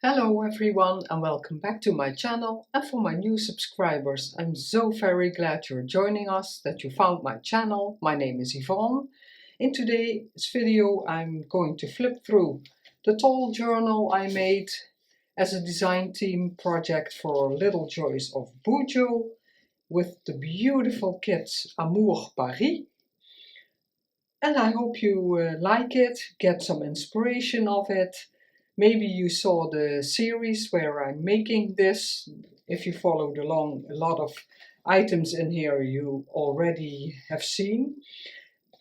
Hello everyone and welcome back to my channel, and for my new subscribers, I'm so very glad you're joining us, that you found my channel. My name is Yvonne. In today's video I'm going to flip through the tall journal I made as a design team project for Little Joys of Bujo with the beautiful kits Amour Paris. And I hope you like it, get some inspiration of it. Maybe you saw the series where I'm making this. If you followed along, a lot of items in here you already have seen.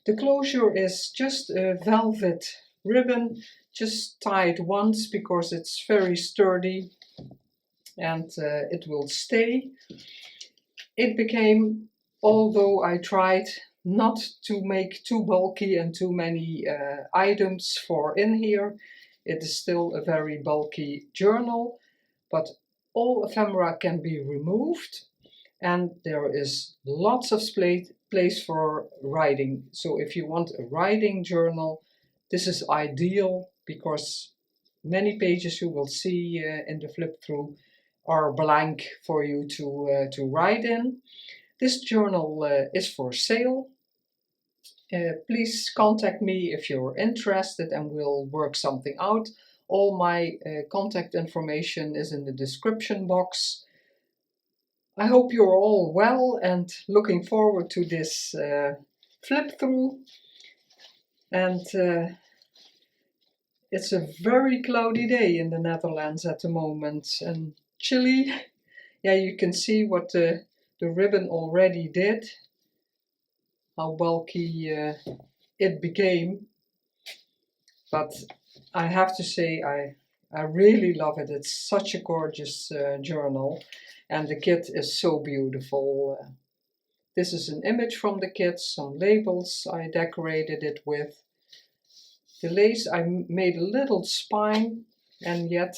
The closure is just a velvet ribbon, just tied once because it's very sturdy and it will stay. It became, although I tried not to make too bulky and too many items for in here, it is still a very bulky journal, but all ephemera can be removed and there is lots of place for writing. So if you want a writing journal, this is ideal because many pages you will see in the flip through are blank for you to write in. This journal is for sale. Please contact me if you're interested and we'll work something out. All my contact information is in the description box. I hope you're all well and looking forward to this flip through. And it's a very cloudy day in the Netherlands at the moment and chilly. Yeah, you can see what the ribbon already did. How bulky it became, but I have to say I really love it. It's such a gorgeous journal and the kit is so beautiful. This is an image from the kit, some labels I decorated it with. The lace, I made a little spine and yet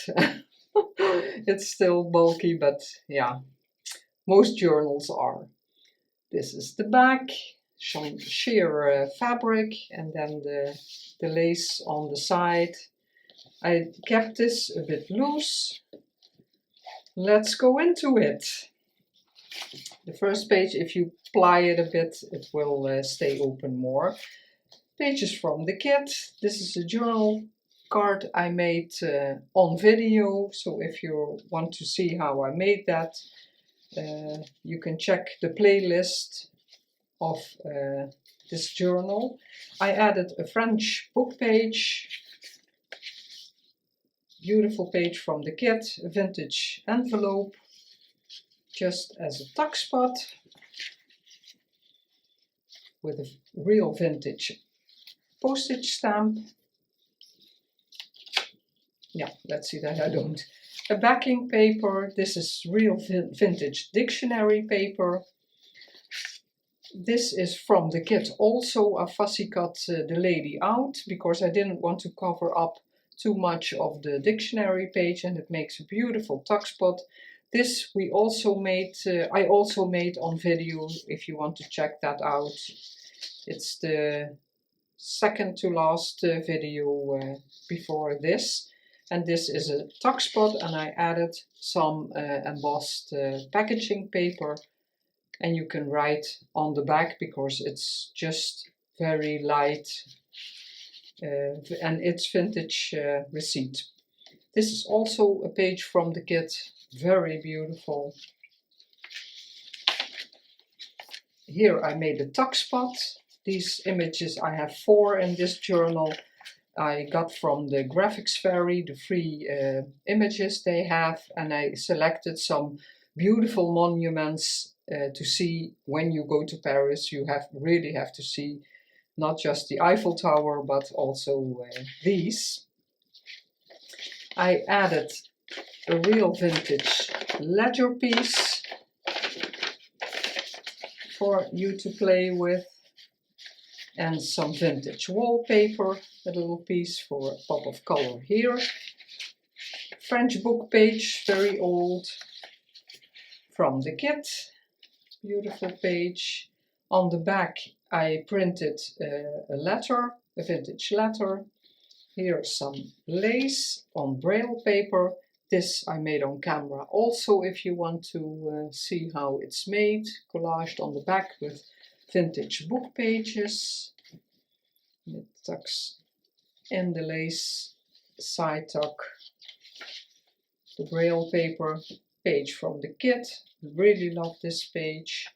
it's still bulky, but yeah, most journals are. This is the back. Some sheer fabric and then the lace on the side. I kept this a bit loose. Let's go into it. The first page, if you ply it a bit, it will stay open more. Pages from the kit. This is a journal card I made on video, so if you want to see how I made that, you can check the playlist of this journal. I added a French book page, beautiful page from the kit, a vintage envelope, just as a tuck spot, with a real vintage postage stamp. Yeah, let's see that I don't. A backing paper, this is real vintage dictionary paper. This is from the kit also. I fussy cut the lady out because I didn't want to cover up too much of the dictionary page, and it makes a beautiful tuck spot. This we also made, I also made on video if you want to check that out. It's the second to last video before this. And this is a tuck spot and I added some embossed packaging paper. And you can write on the back because it's just very light and it's vintage receipt. This is also a page from the kit, very beautiful. Here I made a tuck spot. These images, I have 4 in this journal. I got from the Graphics Fairy, the free images they have, and I selected some beautiful monuments to see when you go to Paris. You really have to see not just the Eiffel Tower, but also these. I added a real vintage ledger piece for you to play with, and some vintage wallpaper, a little piece for a pop of color here. French book page, very old, from the kit. Beautiful page. On the back I printed a letter, a vintage letter. Here's some lace on braille paper. This I made on camera also, if you want to see how it's made. Collaged on the back with vintage book pages. It tucks in the lace side tuck. The braille paper page from the kit. Really love this page.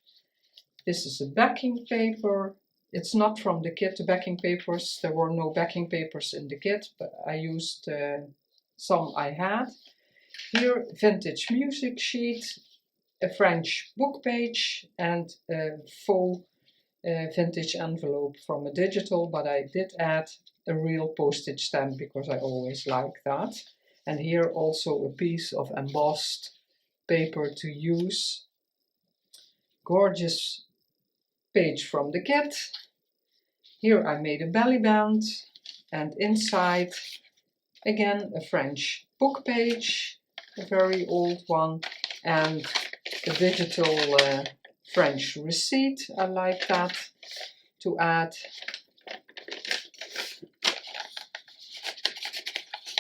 This is a backing paper. It's not from the kit, the backing papers. There were no backing papers in the kit, but I used some I had. Here, vintage music sheet, a French book page, and a faux vintage envelope from a digital, but I did add a real postage stamp because I always like that. And here also a piece of embossed paper to use. Gorgeous page from the kit. Here I made a belly band, and inside again a French book page, a very old one, and a digital French receipt. I like that to add.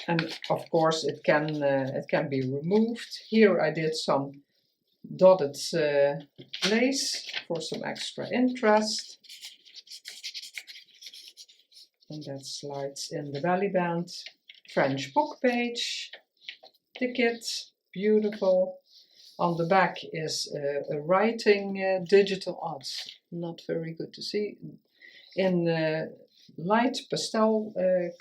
And of course it can be removed. Here I did some dotted lace for some extra interest. And that slides in the belly band. French book page, the kit, beautiful. On the back is a writing digital art, not very good to see, in light pastel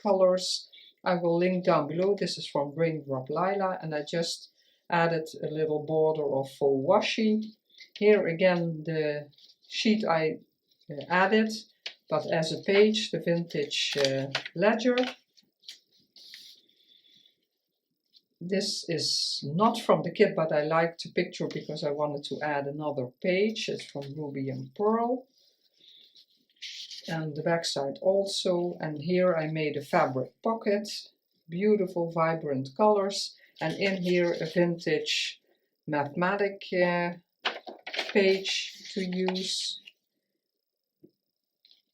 colors. I will link down below. This is from Raindrop Lila, and I just added a little border of faux washi. Here again the sheet I added, but as a page, the vintage ledger. This is not from the kit, but I liked the picture because I wanted to add another page. It's from Ruby and Pearl. And the back side also. And here I made a fabric pocket. Beautiful, vibrant colors. And in here a vintage mathematic page to use.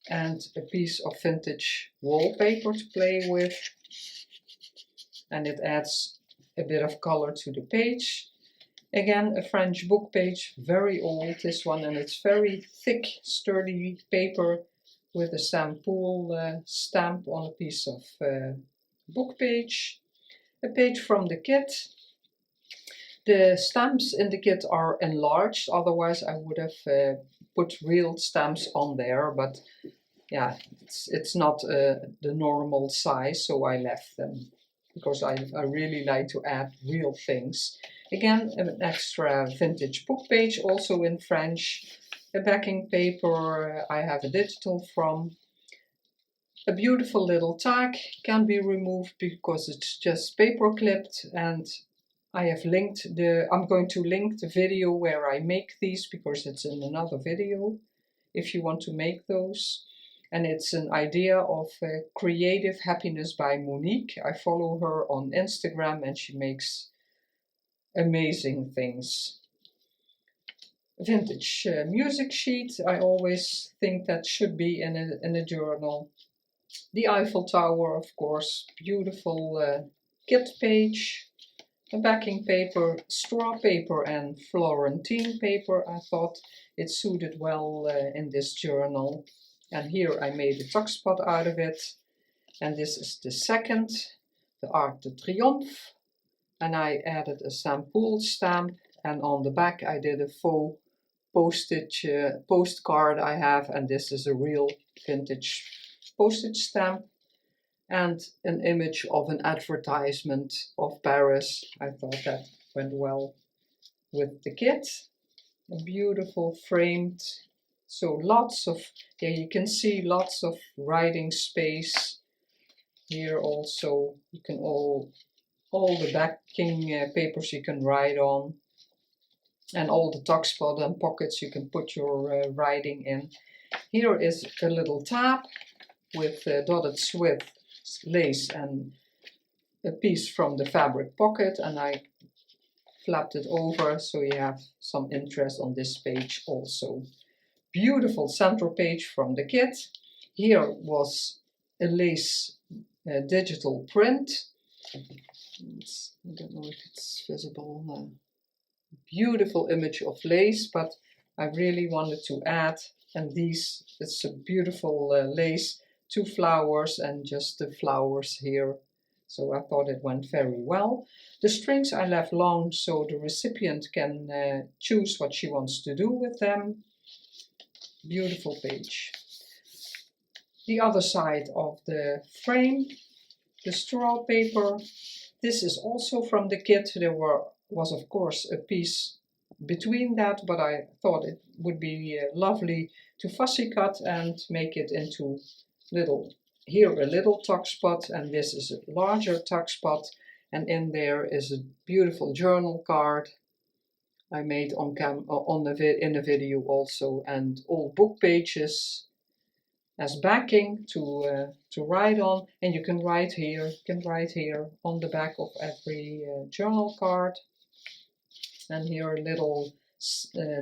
And a piece of vintage wallpaper to play with. And it adds a bit of color to the page. Again, a French book page, very old, this one, and it's very thick, sturdy paper with a Sampool stamp on a piece of book page. A page from the kit. The stamps in the kit are enlarged, otherwise I would have put real stamps on there, but yeah, it's not the normal size, so I left them. Because I really like to add real things. Again, an extra vintage book page, also in French. A backing paper I have a digital from. A beautiful little tag, can be removed because it's just paper clipped, and I have linked I'm going to link the video where I make these because it's in another video if you want to make those. And it's an idea of Creative Happiness by Monique. I follow her on Instagram and she makes amazing things. Vintage music sheet. I always think that should be in a journal. The Eiffel Tower, of course. Beautiful kit page. A backing paper, straw paper and Florentine paper. I thought it suited well in this journal. And here I made a tuck spot out of it. And this is the second, the Arc de Triomphe. And I added a Sampool stamp. And on the back I did a faux postcard I have. And this is a real vintage postage stamp. And an image of an advertisement of Paris. I thought that went well with the kit. A beautiful framed. So lots of, yeah, you can see lots of writing space. Here also, you can all the backing papers you can write on. And all the tuck spot and pockets you can put your writing in. Here is a little tab with dotted Swift lace and a piece from the fabric pocket. And I flapped it over so you have some interest on this page also. Beautiful central page from the kit. Here was a lace digital print. I don't know if it's visible. Beautiful image of lace, but I really wanted to add, and it's a beautiful lace, 2 flowers and just the flowers here. So I thought it went very well. The strings I left long so the recipient can choose what she wants to do with them. Beautiful page. The other side of the frame, the straw paper. This is also from the kit. There was of course a piece between that, but I thought it would be lovely to fussy cut and make it into here a little tuck spot, and this is a larger tuck spot, and in there is a beautiful journal card I made in the video also, and old book pages as backing to write on, and you can write here on the back of every journal card. And here are little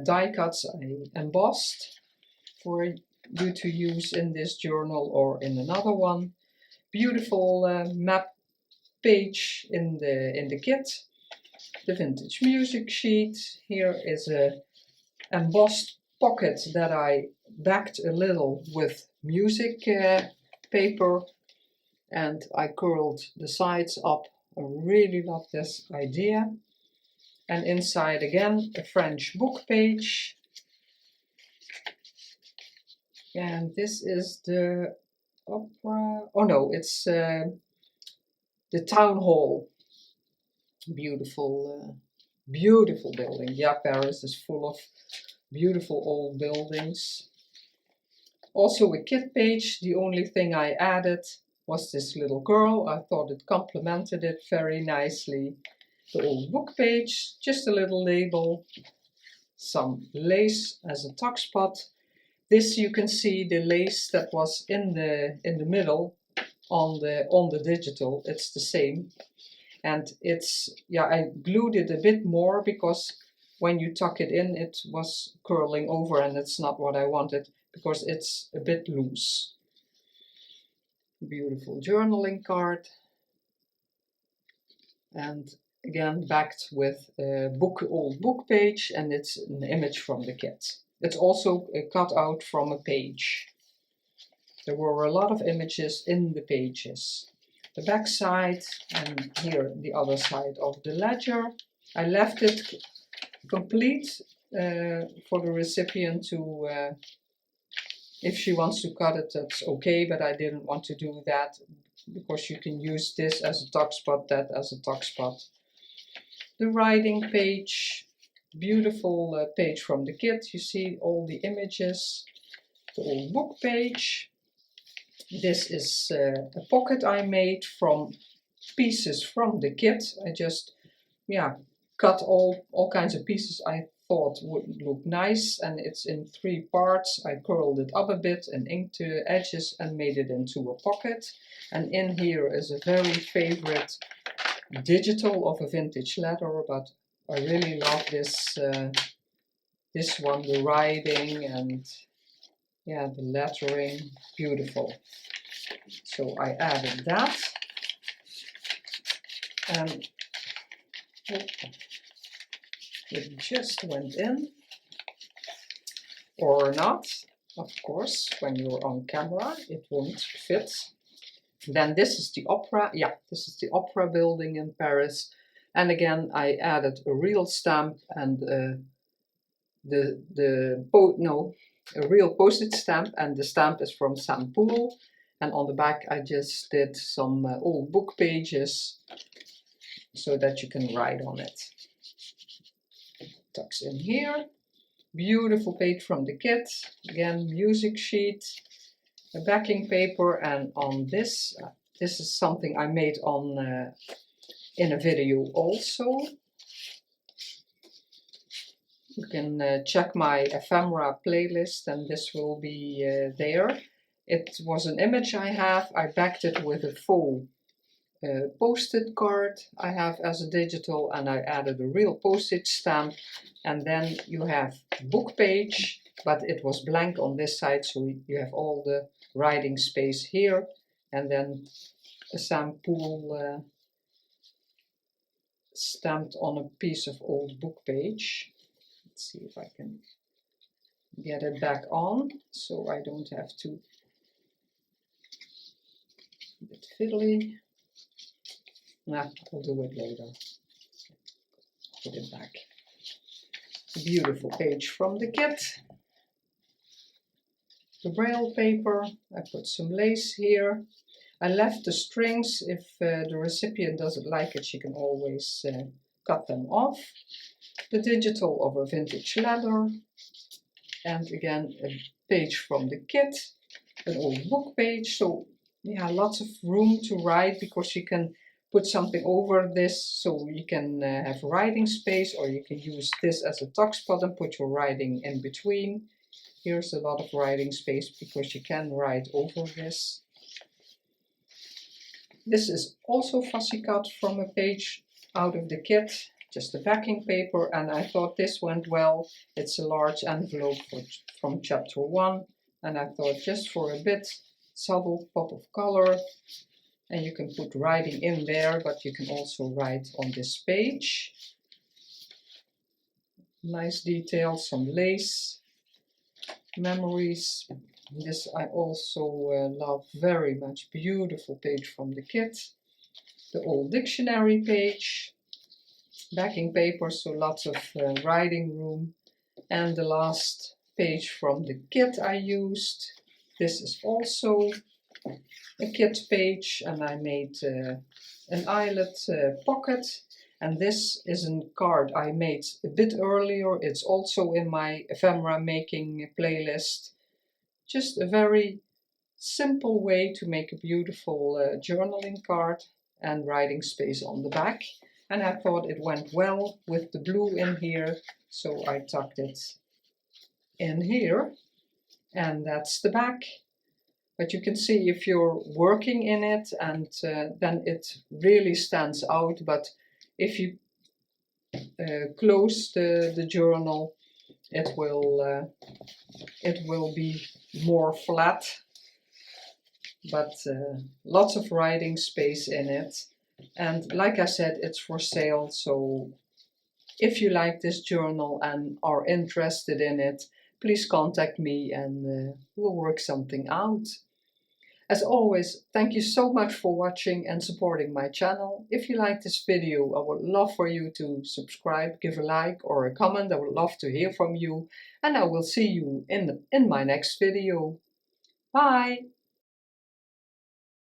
die cuts I embossed for you to use in this journal or in another one. Beautiful map page in the kit. The vintage music sheet. Here is a embossed pocket that I backed a little with music paper, and I curled the sides up. I really love this idea. And inside again a French book page. And this is the opera, oh no, it's the town hall. Beautiful, beautiful building. Yeah, Paris is full of beautiful old buildings. Also a kit page. The only thing I added was this little girl. I thought it complemented it very nicely. The old book page, just a little label, some lace as a tuck spot. This you can see the lace that was in the middle on the digital. It's the same, and I glued it a bit more because when you tuck it in it was curling over, and it's not what I wanted because it's a bit loose. Beautiful journaling card, and again backed with a old book page, and it's an image from the kit. It's also cut out from a page. There were a lot of images in the pages. The back side, and here the other side of the ledger. I left it complete for the recipient to, if she wants to cut it, that's okay, but I didn't want to do that because you can use this as a tuck spot, that as a tuck spot. The writing page, beautiful page from the kit. You see all the images. The old book page. This is a pocket I made from pieces from the kit. I just cut all kinds of pieces I thought would look nice, and it's in 3 parts. I curled it up a bit and inked the edges and made it into a pocket. And in here is a very favorite digital of a vintage letter, but I really love this this one, the writing and the lettering, beautiful. So I added that, and it just went in, or not. Of course, when you're on camera, it won't fit. Then this is the opera. Yeah, this is the opera building in Paris. And again, I added a real stamp and a real postage stamp, and the stamp is from St. Paul. And on the back, I just did some old book pages so that you can write on it. Tucks in here. Beautiful page from the kit. Again, music sheet, a backing paper, and on this, this is something I made on in a video also. You can check my ephemera playlist, and this will be there. It was an image I have. I backed it with a faux post-it card I have as a digital, and I added a real postage stamp. And then you have book page, but it was blank on this side, so you have all the writing space here, and then a St. Paul stamped on a piece of old book page. Let's see if I can get it back on so I don't have to. A bit fiddly. Nah, I'll do it later. Put it back. A beautiful page from the kit. The braille paper, I put some lace here. I left the strings. If the recipient doesn't like it, she can always cut them off. The digital of a vintage leather. And again, a page from the kit, an old book page. So yeah, lots of room to write because you can put something over this, so you can have writing space, or you can use this as a tuck spot and put your writing in between. Here's a lot of writing space because you can write over this. This is also fussy cut from a page out of the kit, just a backing paper, and I thought this went well. It's a large envelope from chapter 1, and I thought just for a bit subtle pop of color, and you can put writing in there, but you can also write on this page. Nice detail, some lace, memories. This I also love very much. Beautiful page from the kit. The old dictionary page. Backing paper, so lots of writing room. And the last page from the kit I used. This is also a kit page, and I made an eyelet pocket, and this is a card I made a bit earlier. It's also in my ephemera making playlist. Just a very simple way to make a beautiful journaling card and writing space on the back, and I thought it went well with the blue in here, so I tucked it in here, and that's the back. But you can see if you're working in it, and then it really stands out. But if you close the journal, it will be more flat. But lots of writing space in it. And like I said, it's for sale. So if you like this journal and are interested in it, please contact me and we'll work something out. As always, thank you so much for watching and supporting my channel. If you like this video, I would love for you to subscribe, give a like or a comment. I would love to hear from you, and I will see you in my next video. Bye!